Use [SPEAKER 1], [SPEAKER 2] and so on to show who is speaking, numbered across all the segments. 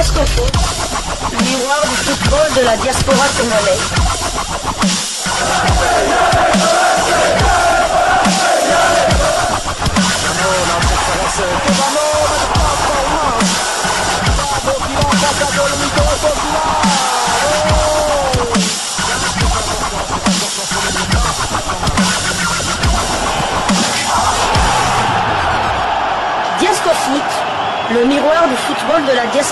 [SPEAKER 1] Diascofoot, miroir du football de la diaspora congolaise. Diascofoot, le miroir du football de la diaspora.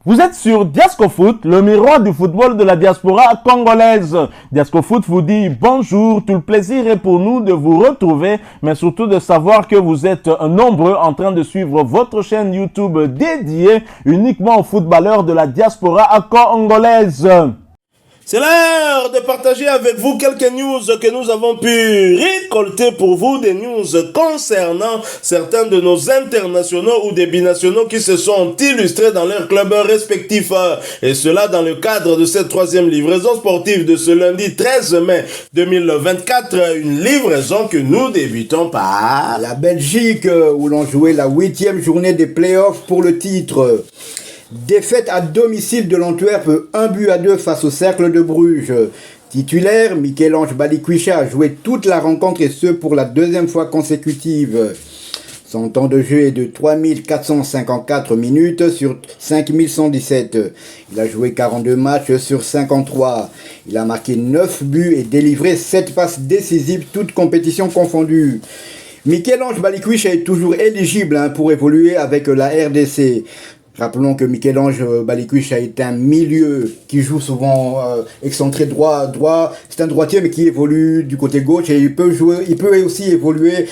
[SPEAKER 2] Vous êtes sur Diascofoot, le miroir du football de la diaspora congolaise. Diascofoot vous dit bonjour, tout le plaisir est pour nous de vous retrouver, mais surtout de savoir que vous êtes nombreux en train de suivre votre chaîne YouTube dédiée uniquement aux footballeurs de la diaspora congolaise. C'est l'heure de partager avec vous quelques news que nous avons pu récolter pour vous, des news concernant certains de nos internationaux ou des binationaux qui se sont illustrés dans leurs clubs respectifs. Et cela dans le cadre de cette troisième livraison sportive de ce lundi 13 mai 2024, une livraison que nous débutons par
[SPEAKER 3] la Belgique, où l'on jouait la 8e journée des playoffs pour le titre. Défaite à domicile de l'Antwerp, 1-2 face au Cercle de Bruges. Titulaire, Michel-Ange Balikwisha a joué toute la rencontre et ce pour la deuxième fois consécutive. Son temps de jeu est de 3454 minutes sur 5117. Il a joué 42 matchs sur 53. Il a marqué 9 buts et délivré 7 passes décisives, toutes compétitions confondues. Michel-Ange Balikwisha est toujours éligible pour évoluer avec la RDC. Rappelons que Michel-Ange Balikwisha est un milieu qui joue souvent excentré droit. C'est un droitier mais qui évolue du côté gauche et il peut aussi évoluer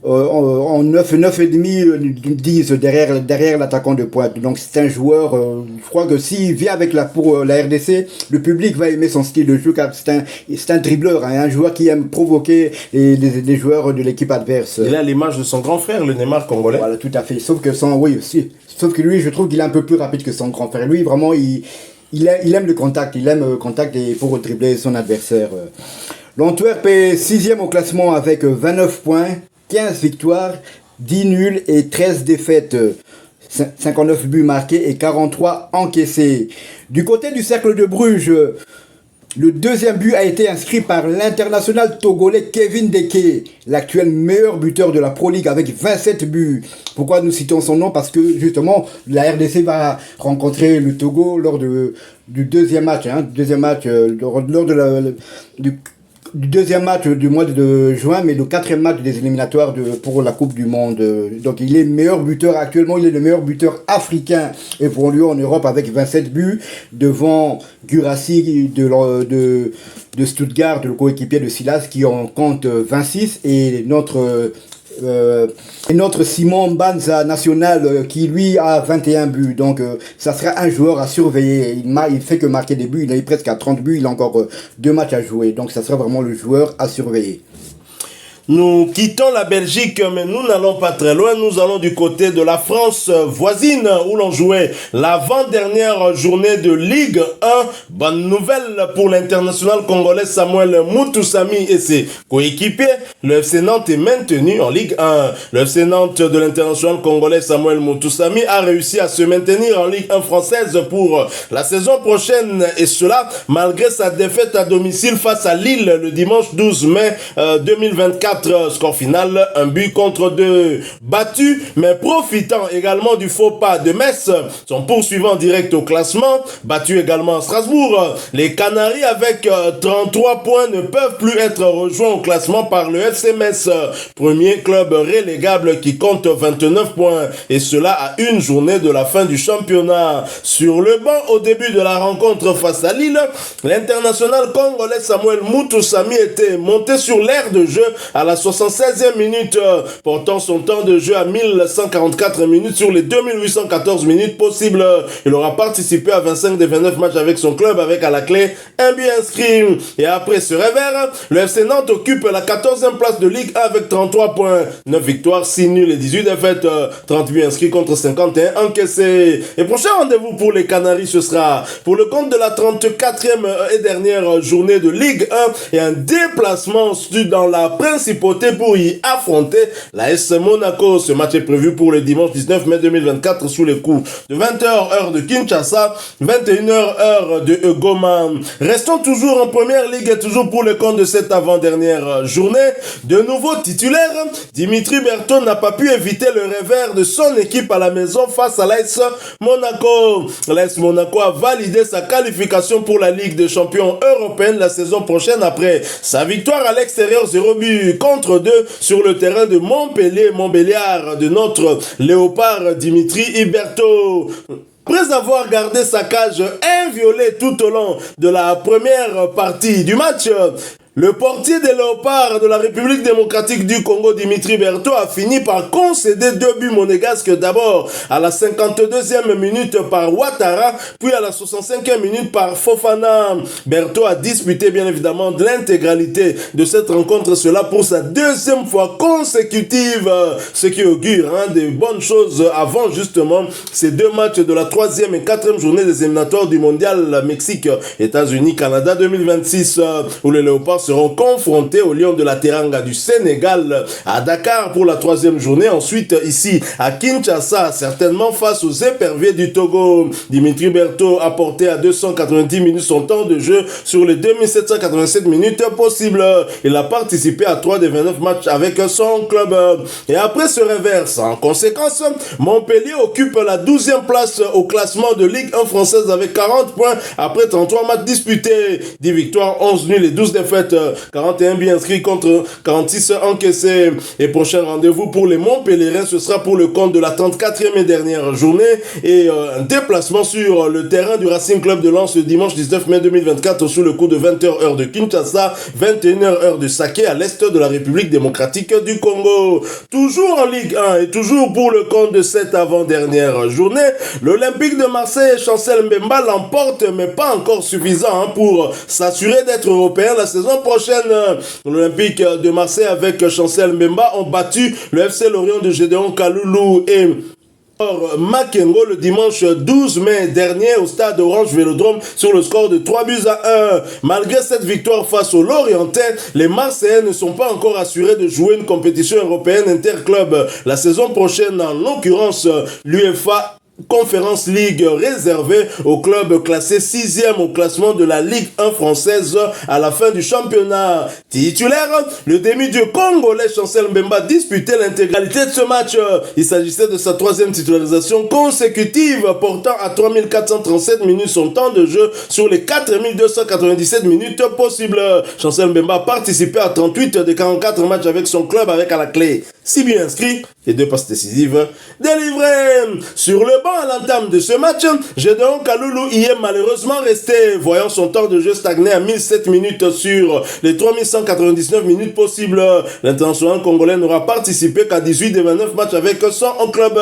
[SPEAKER 3] en 9,5-10 derrière l'attaquant de pointe. Donc c'est un joueur, je crois que s'il vient pour la RDC, le public va aimer son style de jeu car c'est un dribbleur, un joueur qui aime provoquer les joueurs de l'équipe adverse.
[SPEAKER 2] Il a l'image de son grand frère, le Neymar congolais.
[SPEAKER 3] Voilà, tout à fait. Sauf que lui, je trouve qu'il est un peu plus rapide que son grand frère. Lui, vraiment, il aime le contact. Il aime le contact et pour dribbler son adversaire. L'Antwerp est 6e au classement avec 29 points, 15 victoires, 10 nuls et 13 défaites. 59 buts marqués et 43 encaissés. Du côté du Cercle de Bruges, le deuxième but a été inscrit par l'international togolais Kevin Deke, l'actuel meilleur buteur de la Pro League avec 27 buts. Pourquoi nous citons son nom? Parce que justement, la RDC va rencontrer le Togo lors du deuxième match, du deuxième match du mois de juin, mais le 4e match des éliminatoires pour la Coupe du Monde. Donc il est meilleur buteur actuellement, il est le meilleur buteur africain évoluant en Europe avec 27 buts devant Gurassi de Stuttgart, le coéquipier de Silas qui en compte 26 et notre Simon Banza national qui lui a 21 buts. Donc ça sera un joueur à surveiller. Il fait que marquer des buts, il est presque à 30 buts, il a encore 2 matchs à jouer. Donc ça sera vraiment le joueur à surveiller.
[SPEAKER 2] Nous quittons la Belgique, mais nous n'allons pas très loin. Nous allons du côté de la France voisine, où l'on jouait l'avant-dernière journée de Ligue 1. Bonne nouvelle pour l'international congolais Samuel Moutoussamy et ses coéquipiers. Le FC Nantes est maintenu en Ligue 1. Le FC Nantes de l'international congolais Samuel Moutoussamy a réussi à se maintenir en Ligue 1 française pour la saison prochaine. Et cela malgré sa défaite à domicile face à Lille le dimanche 12 mai 2024. Score final, 1-2. Battu, mais profitant également du faux pas de Metz, son poursuivant direct au classement, battu également à Strasbourg. Les Canaries avec 33 points ne peuvent plus être rejoints au classement par le FC Metz, premier club relégable qui compte 29 points, et cela à une journée de la fin du championnat. Sur le banc au début de la rencontre face à Lille, l'international congolais Samuel Moutoussamy était monté sur l'aire de jeu à la 76e minute, portant son temps de jeu à 1144 minutes sur les 2814 minutes possibles. Il aura participé à 25 des 29 matchs avec son club, avec à la clé un but inscrit. Et après ce revers, le FC Nantes occupe la 14e place de Ligue 1 avec 33 points, 9 victoires, 6 nuls et 18 défaites, 30 buts inscrits contre 51 encaissés. Et prochain rendez-vous pour les Canaries, ce sera pour le compte de la 34e et dernière journée de Ligue 1 et un déplacement dans la principale principauté pour y affronter l'AS Monaco. Ce match est prévu pour le dimanche 19 mai 2024 sous les coups de 20h heure de Kinshasa, 21h heure de Goma. Restons toujours en première ligue et toujours pour le compte de cette avant-dernière journée. De nouveau titulaire, Dimitri Berthaud n'a pas pu éviter le revers de son équipe à la maison face à l'AS Monaco. L'AS Monaco a validé sa qualification pour la Ligue des champions européenne la saison prochaine après sa victoire à l'extérieur 0 but contre 2 sur le terrain de Montbéliard de notre léopard Dimitri Berthaud. Après avoir gardé sa cage inviolée tout au long de la première partie du match, le portier des Léopards de la République démocratique du Congo, Dimitri Berthaud, a fini par concéder 2 buts monégasques, d'abord à la 52e minute par Ouattara, puis à la 65e minute par Fofana. Berthaud a disputé bien évidemment de l'intégralité de cette rencontre, cela pour sa deuxième fois consécutive, ce qui augure de bonnes choses avant justement ces deux matchs de la 3e et 4e journée des éliminatoires du mondial Mexique-États-Unis-Canada 2026, où les Léopards seront confrontés aux Lions de la Teranga du Sénégal à Dakar pour la 3e journée. Ensuite, ici à Kinshasa, certainement face aux éperviers du Togo. Dimitri Berthaud a porté à 290 minutes son temps de jeu sur les 2787 minutes possibles. Il a participé à 3 des 29 matchs avec son club. Et après ce reverse, en conséquence, Montpellier occupe la 12e place au classement de Ligue 1 française avec 40 points après 33 matchs disputés, 10 victoires, 11 nuls et 12 défaites. 41 buts inscrits contre 46 encaissés. Et prochain rendez-vous pour les Montpelliérains, ce sera pour le compte de la 34e et dernière journée et un déplacement sur le terrain du Racing Club de Lens le dimanche 19 mai 2024 sous le coup de 20h heure de Kinshasa, 21h heure de Saké à l'est de la République démocratique du Congo. Toujours en Ligue 1 et toujours pour le compte de cette avant-dernière journée, l'Olympique de Marseille et Chancel Mbemba l'emporte, mais pas encore suffisant pour s'assurer d'être européen la saison prochaine. L'Olympique de Marseille avec Chancel Mbemba ont battu le FC Lorient de Gédéon Kaloulou et Makengo le dimanche 12 mai dernier au stade Orange Vélodrome sur le score de 3 buts à 1. Malgré cette victoire face aux Lorientais, les Marseillais ne sont pas encore assurés de jouer une compétition européenne interclub la saison prochaine, en l'occurrence l'UEFA Conference League réservée au club classé 6e au classement de la Ligue 1 française à la fin du championnat. Titulaire, le demi-dieu congolais Chancel Mbemba disputait l'intégralité de ce match. Il s'agissait de sa 3e titularisation consécutive, portant à 3437 minutes son temps de jeu sur les 4297 minutes possibles. Chancel Mbemba a participé à 38 des 44 matchs avec son club, avec à la clé 6 buts inscrits et 2 passes décisives délivrées. Sur le banc à l'entame de ce match, Gédéon Kaloulou y est malheureusement resté, voyant son temps de jeu stagner à 1007 minutes sur les 3199 minutes possibles. L'international congolais n'aura participé qu'à 18 des 29 matchs avec son club.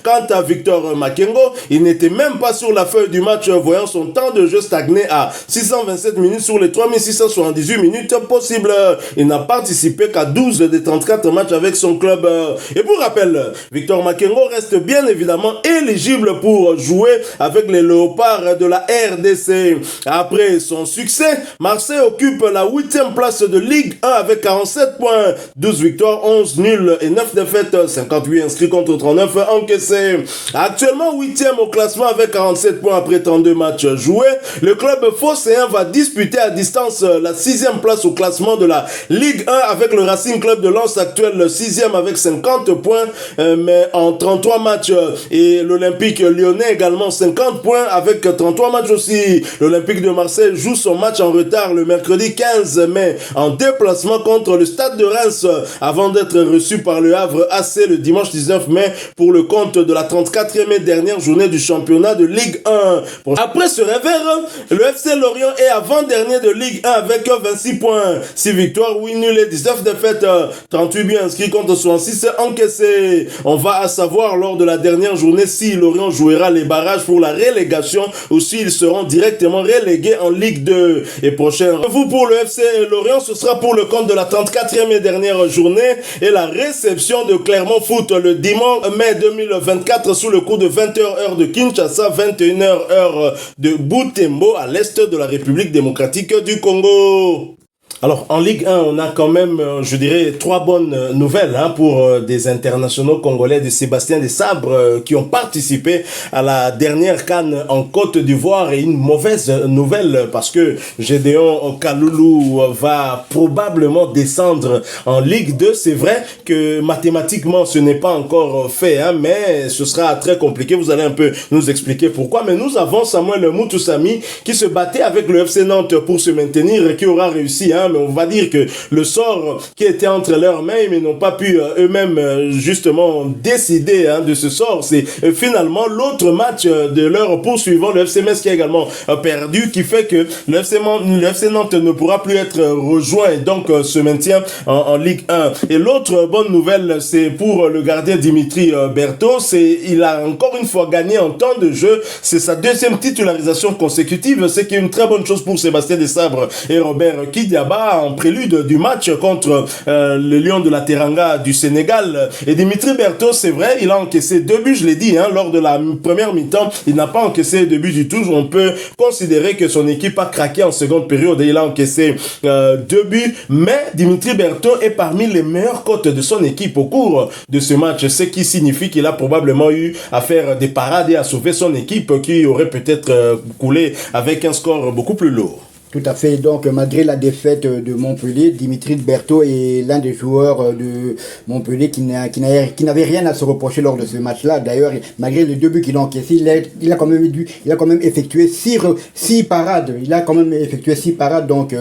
[SPEAKER 2] Quant à Victor Makengo, il n'était même pas sur la feuille du match, voyant son temps de jeu stagner à 627 minutes sur les 3678 minutes possibles. Il n'a participé qu'à 12 des 34 matchs avec son club. Et pour rappel, Victor Makengo reste bien évidemment éligible pour jouer avec les Léopards de la RDC. Après son succès, Marseille occupe la 8e place de Ligue 1 avec 47 points, 12 victoires, 11 nuls et 9 défaites, 58 inscrits contre 39 encaissés. Actuellement 8e au classement avec 47 points après 32 matchs joués, le club phocéen va disputer à distance la 6e place au classement de la Ligue 1 avec le Racing Club de Lens, actuel 6e avec 50 points, mais en 33 matchs, et l'Olympique lyonnais également 50 points avec 33 matchs aussi. L'Olympique de Marseille joue son match en retard le mercredi 15 mai en déplacement contre le Stade de Reims avant d'être reçu par le Havre AC le dimanche 19 mai pour le compte de la 34e et dernière journée du championnat de Ligue 1. Après ce revers, le FC Lorient est avant-dernier de Ligue 1 avec 26 points, 6 victoires, 8 nuls et 19 défaites, 38 buts inscrits contre 66 encaissés. On va à savoir lors de la dernière journée si Lorient jouera les barrages pour la relégation ou s'ils seront directement relégués en Ligue 2. Et prochain rendez-vous pour le FC Lorient, ce sera pour le compte de la 34e et dernière journée et la réception de Clermont Foot le dimanche mai 2024 sous le coup de 20h heure de Kinshasa, 21h heure de Butembo à l'est de la République démocratique du Congo. Alors, en Ligue 1, on a quand même, je dirais, 3 bonnes nouvelles pour des internationaux congolais de Sébastien Desabre qui ont participé à la dernière CAN en Côte d'Ivoire, et une mauvaise nouvelle parce que Gédéon Kaloulou va probablement descendre en Ligue 2. C'est vrai que mathématiquement, ce n'est pas encore fait, mais ce sera très compliqué. Vous allez un peu nous expliquer pourquoi. Mais nous avons Samuel Moutoussamy qui se battait avec le FC Nantes pour se maintenir et qui aura réussi, mais on va dire que le sort qui était entre leurs mains, mais n'ont pas pu eux-mêmes justement décider de ce sort. C'est finalement l'autre match de leur poursuivant, le FC Metz, qui a également perdu, qui fait que le FC Nantes ne pourra plus être rejoint et donc se maintient en Ligue 1. Et l'autre bonne nouvelle, c'est pour le gardien Dimitri Berthaud. Il a encore une fois gagné en temps de jeu. C'est sa 2e titularisation consécutive, ce qui est une très bonne chose pour Sébastien Desabre et Robert Kidiaba en prélude du match contre le Lion de la Teranga du Sénégal. Et Dimitri Berthaud, c'est vrai, il a encaissé 2 buts, je l'ai dit, lors de la première mi-temps, il n'a pas encaissé 2 buts du tout. On peut considérer que son équipe a craqué en seconde période et il a encaissé 2 buts, mais Dimitri Berthaud est parmi les meilleures cotes de son équipe au cours de ce match, ce qui signifie qu'il a probablement eu à faire des parades et à sauver son équipe qui aurait peut-être coulé avec un score beaucoup plus lourd.
[SPEAKER 3] Tout à fait. Donc, malgré la défaite de Montpellier, Dimitri Berthaud est l'un des joueurs de Montpellier qui n'avait rien à se reprocher lors de ce match-là. D'ailleurs, malgré les 2 buts qu'il a encaissés, il a quand même effectué 6 parades. Il a quand même effectué 6 parades. Donc,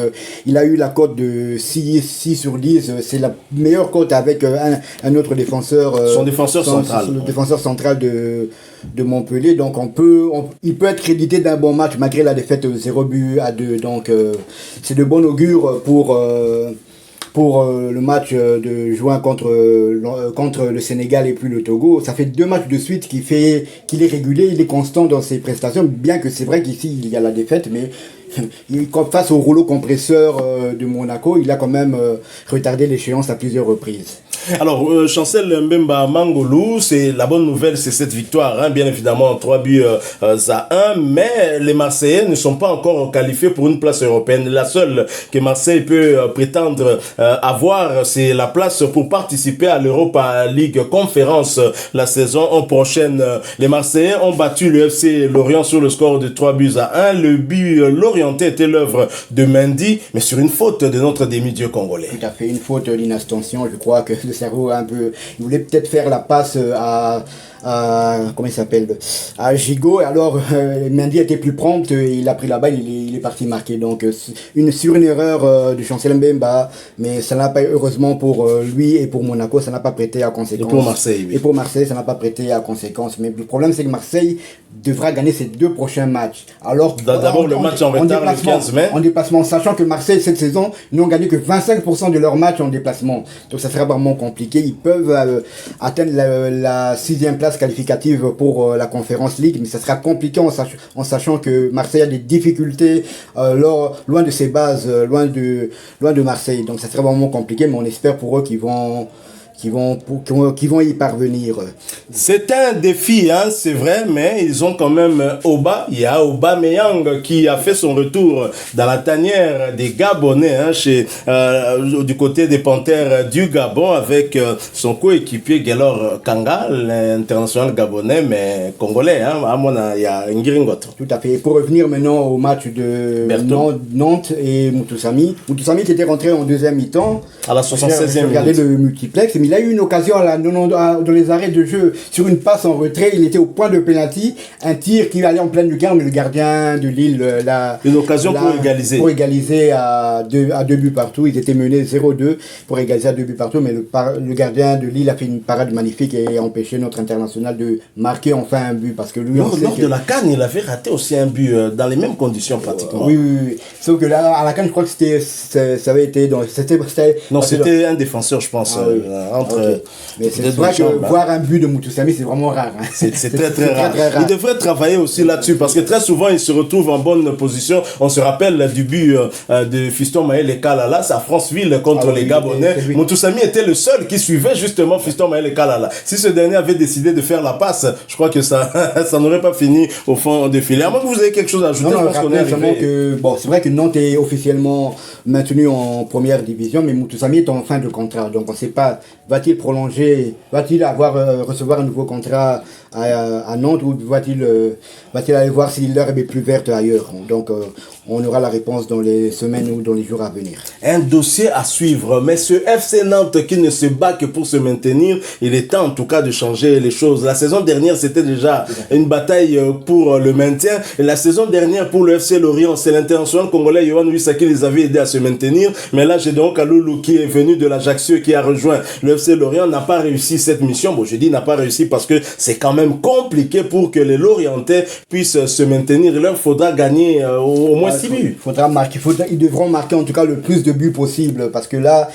[SPEAKER 3] il a eu la cote de 6 sur 10. C'est la meilleure cote avec un autre défenseur.
[SPEAKER 2] Son défenseur central.
[SPEAKER 3] Le défenseur central de Montpellier. Donc, il peut être crédité d'un bon match malgré la défaite 0-2. Donc, c'est de bon augure pour le match de juin contre le Sénégal et puis le Togo. Ça fait 2 matchs de suite qu'il est régulier, il est constant dans ses prestations, bien que c'est vrai qu'ici il y a la défaite, mais face au rouleau compresseur de Monaco, il a quand même retardé l'échéance à plusieurs reprises.
[SPEAKER 2] Alors, Chancel Mbemba Mangolou, c'est la bonne nouvelle, c'est cette victoire, bien évidemment, 3 buts à 1, mais les Marseillais ne sont pas encore qualifiés pour une place européenne. La seule que Marseille peut prétendre avoir, c'est la place pour participer à l'Europa League Conférence la saison prochaine. Les Marseillais ont battu le FC Lorient sur le score de 3 buts à 1. Le but lorientais était l'œuvre de Mendy, mais sur une faute de notre demi-dieu congolais.
[SPEAKER 3] Tout à fait, une faute d'inattention. Je crois que le cerveau il voulait peut-être faire la passe comment il s'appelle, à Gigot, et alors Mendy était plus prompt, il a pris la balle, il est parti marquer. Donc sur une erreur de Chancel Mbemba, mais ça n'a pas, heureusement pour lui et pour Monaco, ça n'a pas prêté à conséquence.
[SPEAKER 2] Et pour Marseille, oui.
[SPEAKER 3] Et pour Marseille, ça n'a pas prêté à conséquence. Mais le problème, c'est que Marseille devra gagner ses 2 prochains matchs. Alors
[SPEAKER 2] d'abord le match en retard le 15 mai.
[SPEAKER 3] En déplacement, sachant que Marseille cette saison n'ont gagné que 25% de leurs matchs en déplacement. Donc ça sera vraiment compliqué. Ils peuvent atteindre la 6e place qualificative pour la Conférence League, mais ça sera compliqué en sachant que Marseille a des difficultés loin de ses bases, loin de Marseille. Donc ça sera vraiment compliqué, mais on espère pour eux qu'ils vont y parvenir.
[SPEAKER 2] C'est un défi, c'est vrai, mais ils ont quand même Oba. Il y a Aubameyang qui a fait son retour dans la tanière des Gabonais, du côté des Panthères du Gabon, avec son coéquipier Gaylor Kanga, l'international gabonais, mais congolais. Il y a Ngiringot.
[SPEAKER 3] Tout à fait. Pour revenir maintenant au match de Nantes et Moutoussamy. Moutoussamy qui était rentré en 2e mi-temps. À la 76e minute. Regardez le multiplex. Mais il a eu une occasion dans les arrêts de jeu sur une passe en retrait. Il était au point de pénalty, un tir qui allait en pleine lucarne, mais le gardien de Lille
[SPEAKER 2] une occasion pour égaliser
[SPEAKER 3] à 2 buts partout. Ils étaient menés 0-2 pour égaliser à 2 buts partout, mais le gardien de Lille a fait une parade magnifique et a empêché notre international de marquer enfin un but, parce que lui
[SPEAKER 2] lors de la CAN, il avait raté aussi un but dans les mêmes conditions pratiquement.
[SPEAKER 3] Oui. Sauf que là à la CAN, je crois que ça avait été c'était
[SPEAKER 2] un défenseur, je pense. entre...
[SPEAKER 3] Mais c'est vrai que voir un but de Moutoussamy, c'est vraiment rare. Hein.
[SPEAKER 2] C'est très, très rare. Il devrait travailler aussi là-dessus parce que très souvent, il se retrouve en bonne position. On se rappelle du but de Fiston Maël Kalala, c'est à Franceville contre les Gabonais. Moutoussamy était le seul qui suivait justement Fiston Maël Kalala. Si ce dernier avait décidé de faire la passe, je crois que ça n'aurait pas fini au fond de filet. À moins que vous ayez quelque chose à ajouter,
[SPEAKER 3] je pense qu'on est arrivé... c'est vrai que Nantes est officiellement maintenu en première division, mais Moutoussamy est en fin de contrat. Donc on ne sait pas, va-t-il prolonger, va-t-il recevoir un nouveau contrat à Nantes ou va-t-il aller voir si l'herbe est plus verte ailleurs. Donc on aura la réponse dans les semaines ou dans les jours à venir.
[SPEAKER 2] Un dossier à suivre, mais ce FC Nantes qui ne se bat que pour se maintenir, il est temps en tout cas de changer les choses. La saison dernière, c'était déjà une bataille pour le maintien. Et la saison dernière, pour le FC Lorient, c'est l'international congolais Yohan Wissa qui les avait aidés à se maintenir. Mais là, j'ai donc Kaloulou qui est venu de l'Ajaccio, qui a rejoint le FC Lorient, n'a pas réussi cette mission. Bon, je dis n'a pas réussi parce que c'est quand même compliqué pour que les Lorientais puissent se maintenir. Il leur faudra gagner au moins 6 buts.
[SPEAKER 3] Ils devront marquer en tout cas le plus de buts possible parce que là,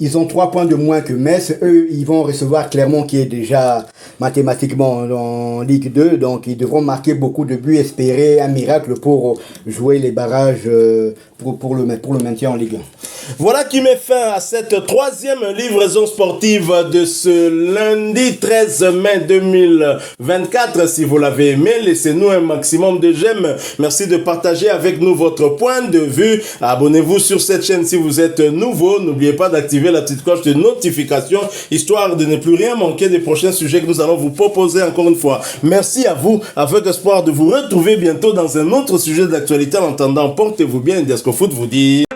[SPEAKER 3] ils ont 3 points de moins que Metz. Eux, ils vont recevoir Clermont qui est déjà mathématiquement en Ligue 2. Donc, ils devront marquer beaucoup de buts, espérer un miracle pour jouer les barrages pour le maintien en Ligue 1.
[SPEAKER 2] Voilà qui met fin à cette 3e livraison sportive de ce lundi 13 mai 2024. Si vous l'avez aimé, laissez-nous un maximum de j'aime. Merci de partager avec nous votre point de vue. Abonnez-vous sur cette chaîne si vous êtes nouveau. N'oubliez pas d'activer la petite cloche de notification, histoire de ne plus rien manquer des prochains sujets que nous allons vous proposer encore une fois. Merci à vous, avec espoir de vous retrouver bientôt dans un autre sujet d'actualité. En attendant, portez-vous bien. Desco Foot vous dit...